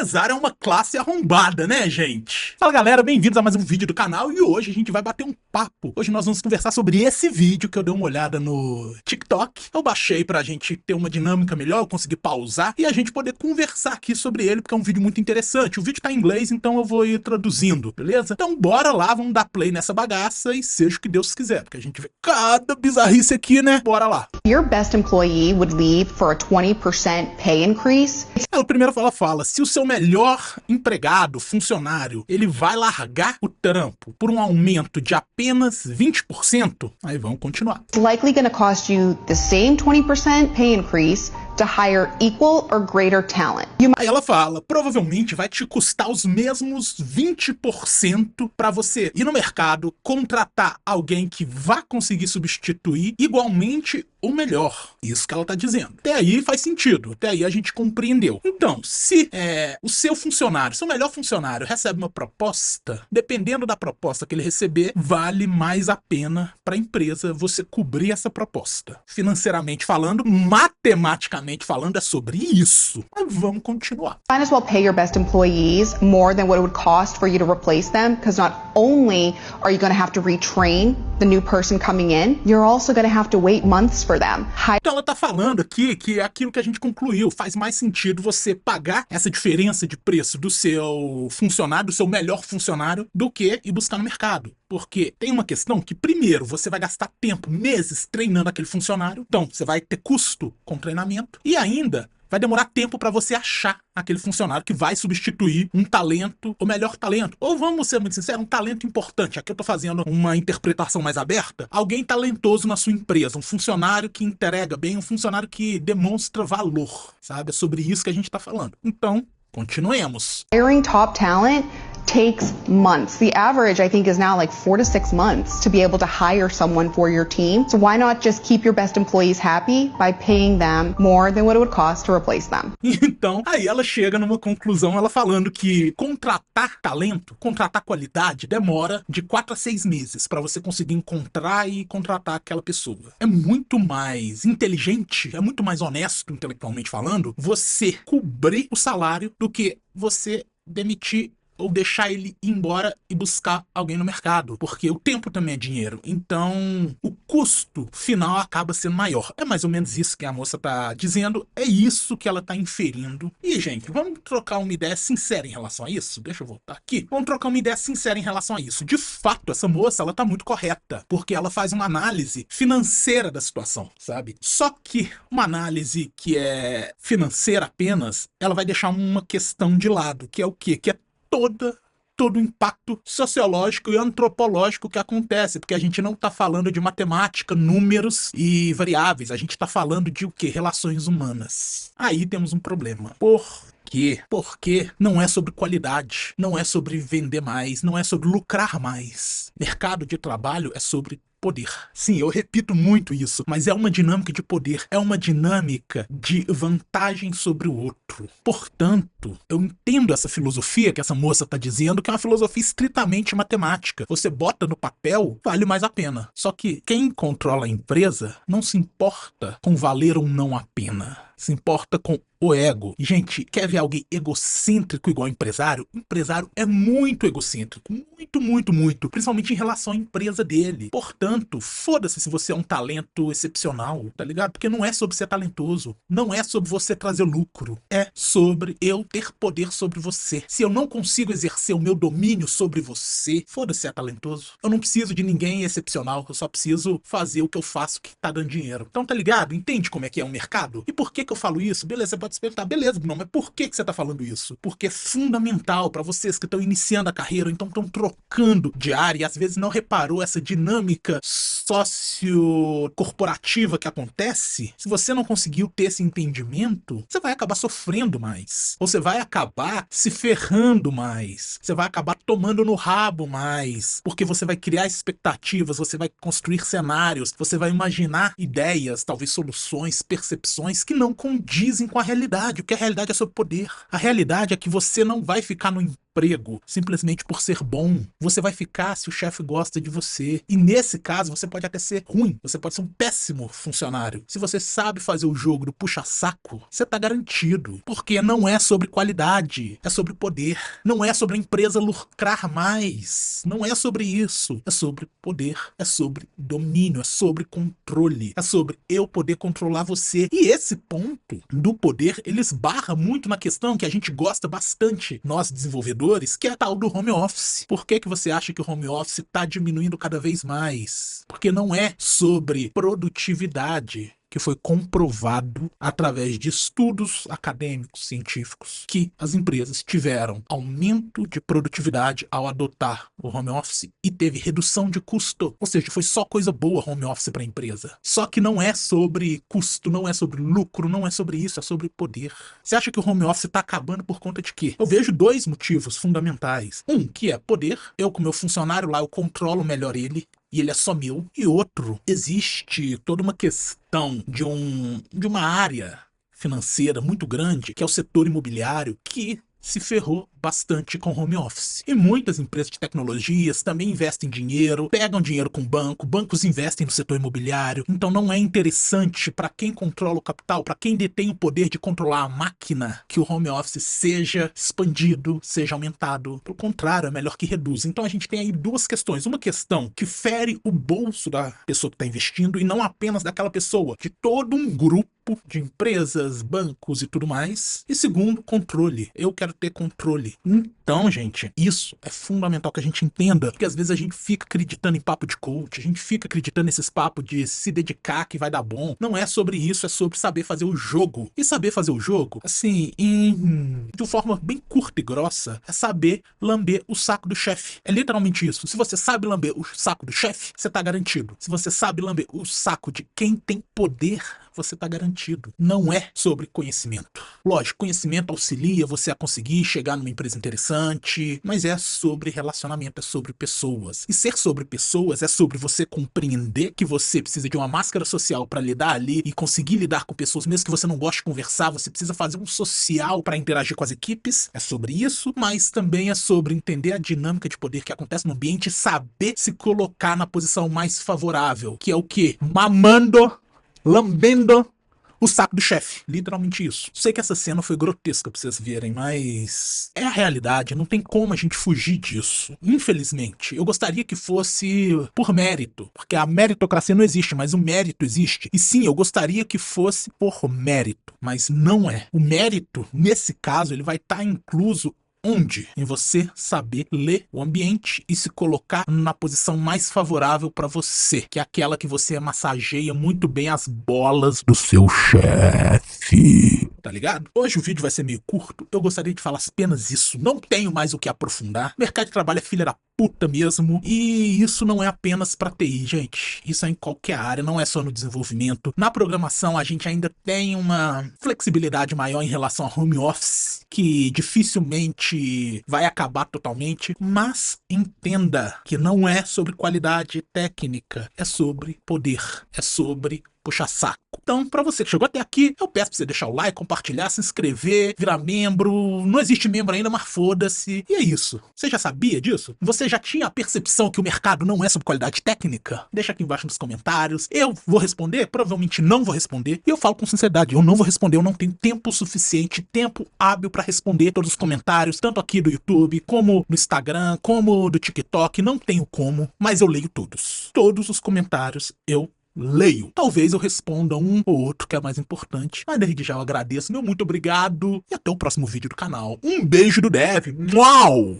empresário é uma classe arrombada, né, gente? Fala, galera, bem-vindos a mais um vídeo do canal e hoje a gente vai bater um papo. Hoje nós vamos conversar sobre esse vídeo que eu dei uma olhada no TikTok. Eu baixei pra gente ter uma dinâmica melhor, eu consegui pausar e a gente poder conversar aqui sobre ele, porque é um vídeo muito interessante. O vídeo tá em inglês, então eu vou ir traduzindo, beleza? Então bora lá, vamos dar play nessa bagaça e seja o que Deus quiser, porque a gente vê cada bizarrice aqui, né? Bora lá. Your best employee would leave for a 20% pay increase. Primeiro ela fala, se o seu melhor empregado, funcionário, ele vai largar o trampo por um aumento de apenas 20%, aí vamos continuar. It's likely going to cost you the same 20% pay increase to hire equal or greater talent. Aí ela fala, provavelmente vai te custar os mesmos 20% para você ir no mercado, contratar alguém que vá conseguir substituir igualmente ou melhor. Isso que ela tá dizendo. Até aí faz sentido, até aí a gente compreendeu. Então, se o seu funcionário, seu melhor funcionário recebe uma proposta, dependendo da proposta que ele receber, vale mais a pena para a empresa você cobrir essa proposta. Financeiramente falando, matematicamente falando, é sobre isso. Mas vamos continuar. Might as well pay your best employees more than what it would cost for you to replace them, because not only are you going to have to retrain the new person coming in, you're also going to have to wait months for them. Então ela tá falando aqui que é aquilo que a gente concluiu, faz mais sentido você pagar essa diferença de preço do seu funcionário, do seu melhor funcionário, do que ir buscar no mercado. Porque tem uma questão que, primeiro, você vai gastar tempo, meses, treinando aquele funcionário. Então, você vai ter custo com treinamento. E ainda vai demorar tempo para você achar aquele funcionário que vai substituir um talento, o melhor talento. Ou vamos ser muito sinceros, um talento importante. Aqui eu tô fazendo uma interpretação mais aberta. Alguém talentoso na sua empresa, um funcionário que entrega bem, um funcionário que demonstra valor, sabe? É sobre isso que a gente tá falando. Então, continuemos. Hiring top talent takes months. The average, I think, is now like 4 to 6 months to be able to hire someone for your team. So why not just keep your best employees happy by paying them more than what it would cost to replace them? Então, aí ela chega numa conclusão, ela falando que contratar talento, contratar qualidade, demora de 4 a 6 meses para você conseguir encontrar e contratar aquela pessoa. É muito mais inteligente, é muito mais honesto, intelectualmente falando, você cobrir o salário do que você demitir ou deixar ele ir embora e buscar alguém no mercado, porque o tempo também é dinheiro, então o custo final acaba sendo maior. É mais ou menos isso que a moça tá dizendo, é isso que ela tá inferindo. E, gente, vamos trocar uma ideia sincera em relação a isso? Deixa eu voltar aqui. Vamos trocar uma ideia sincera em relação a isso. De fato, essa moça, ela tá muito correta, porque ela faz uma análise financeira da situação, sabe? Só que uma análise que é financeira apenas, ela vai deixar uma questão de lado, que é o quê? Que é todo o impacto sociológico e antropológico que acontece, porque a gente não está falando de matemática, números e variáveis, a gente está falando de o quê? Relações humanas. Aí temos um problema. Por quê? Porque não é sobre qualidade, não é sobre vender mais, não é sobre lucrar mais. Mercado de trabalho é sobre poder. Sim, eu repito muito isso, mas é uma dinâmica de poder, é uma dinâmica de vantagem sobre o outro. Portanto, eu entendo essa filosofia que essa moça está dizendo, que é uma filosofia estritamente matemática. Você bota no papel, vale mais a pena. Só que quem controla a empresa não se importa com valer ou não a pena. Se importa com o ego. E, gente, quer ver alguém egocêntrico igual empresário? O empresário é muito egocêntrico. Muito, muito, muito. Principalmente em relação à empresa dele. Portanto, foda-se se você é um talento excepcional, tá ligado? Porque não é sobre ser talentoso. Não é sobre você trazer lucro. É sobre eu ter poder sobre você. Se eu não consigo exercer o meu domínio sobre você, foda-se se é talentoso. Eu não preciso de ninguém excepcional. Eu só preciso fazer o que eu faço que tá dando dinheiro. Então, tá ligado? Entende como é que é o mercado? E por que eu falo isso? Beleza, você pode se perguntar, beleza, não, mas por que você tá falando isso? Porque é fundamental para vocês que estão iniciando a carreira, então estão trocando de área e às vezes não reparou essa dinâmica sociocorporativa que acontece. Se você não conseguiu ter esse entendimento, você vai acabar sofrendo mais. Ou você vai acabar se ferrando mais. Você vai acabar tomando no rabo mais. Porque você vai criar expectativas, você vai construir cenários, você vai imaginar ideias, talvez soluções, percepções que não condizem com a realidade, porque a realidade é sobre poder. A realidade é que você não vai ficar no emprego simplesmente por ser bom. Você vai ficar se o chefe gosta de você. E nesse caso, você pode até ser ruim. Você pode ser um péssimo funcionário. Se você sabe fazer o jogo do puxa-saco, você tá garantido. Porque não é sobre qualidade, é sobre poder. Não é sobre a empresa lucrar mais. Não é sobre isso. É sobre poder. É sobre domínio. É sobre controle. É sobre eu poder controlar você. E esse ponto do poder, ele esbarra muito na questão que a gente gosta bastante, nós desenvolvedores, que é a tal do home office. Por que você acha que o home office está diminuindo cada vez mais? Porque não é sobre produtividade, que foi comprovado através de estudos acadêmicos, científicos, que as empresas tiveram aumento de produtividade ao adotar o home office e teve redução de custo. Ou seja, foi só coisa boa home office para a empresa. Só que não é sobre custo, não é sobre lucro, não é sobre isso, é sobre poder. Você acha que o home office está acabando por conta de quê? Eu vejo dois motivos fundamentais. Um, que é poder. Eu, com meu funcionário lá, eu controlo melhor ele. E ele é só meu. E outro, existe toda uma questão de uma área financeira muito grande, que é o setor imobiliário, que se ferrou bastante com home office. E muitas empresas de tecnologias também investem dinheiro, pegam dinheiro com banco, bancos investem no setor imobiliário. Então não é interessante para quem controla o capital, para quem detém o poder de controlar a máquina, que o home office seja expandido, seja aumentado. Pelo contrário, é melhor que reduza. Então a gente tem aí duas questões. Uma questão que fere o bolso da pessoa que está investindo e não apenas daquela pessoa, de todo um grupo de empresas, bancos e tudo mais. E segundo, controle. Eu quero ter controle. Então, gente, isso é fundamental que a gente entenda, porque às vezes a gente fica acreditando em papo de coach, a gente fica acreditando nesses papos de se dedicar que vai dar bom. Não é sobre isso, é sobre saber fazer o jogo. E saber fazer o jogo, assim, de uma forma bem curta e grossa, é saber lamber o saco do chefe. É literalmente isso. Se você sabe lamber o saco do chefe, você tá garantido. Se você sabe lamber o saco de quem tem poder, você tá garantido. Não é sobre conhecimento. Lógico, conhecimento auxilia você a conseguir chegar numa empresa interessante, mas é sobre relacionamento, é sobre pessoas. E ser sobre pessoas é sobre você compreender que você precisa de uma máscara social para lidar ali e conseguir lidar com pessoas, mesmo que você não goste de conversar, você precisa fazer um social para interagir com as equipes. É sobre isso, mas também é sobre entender a dinâmica de poder que acontece no ambiente e saber se colocar na posição mais favorável, que é o quê? Mamando, lambendo o saco do chefe. Literalmente isso. Sei que essa cena foi grotesca pra vocês verem, mas é a realidade. Não tem como a gente fugir disso. Infelizmente. Eu gostaria que fosse por mérito, porque a meritocracia não existe, mas o mérito existe. E sim, eu gostaria que fosse por mérito, mas não é. O mérito, nesse caso, ele vai estar incluso onde? Em você saber ler o ambiente e se colocar na posição mais favorável para você, que é aquela que você massageia muito bem as bolas do seu chefe. Tá ligado? Hoje o vídeo vai ser meio curto, eu gostaria de falar apenas isso. Não tenho mais o que aprofundar. Mercado de trabalho é filha da puta mesmo. E isso não é apenas pra TI, gente. Isso é em qualquer área, não é só no desenvolvimento. Na programação, a gente ainda tem uma flexibilidade maior em relação a home office, que dificilmente vai acabar totalmente. Mas entenda que não é sobre qualidade técnica, é sobre poder, é sobre puxar saco. Então, pra você que chegou até aqui, eu peço pra você deixar o like, compartilhar, se inscrever, virar membro. Não existe membro ainda, mas foda-se. E é isso. Você já sabia disso? Você já tinha a percepção que o mercado não é sobre qualidade técnica? Deixa aqui embaixo nos comentários. Eu vou responder? Provavelmente não vou responder. E eu falo com sinceridade, eu não vou responder, eu não tenho tempo suficiente, tempo hábil pra responder todos os comentários, tanto aqui do YouTube, como no Instagram, como do TikTok. Não tenho como, mas eu leio todos. Todos os comentários eu leio. Talvez eu responda um ou outro que é mais importante. Mas desde já eu agradeço. Meu muito obrigado. E até o próximo vídeo do canal. Um beijo do Dev. Uau!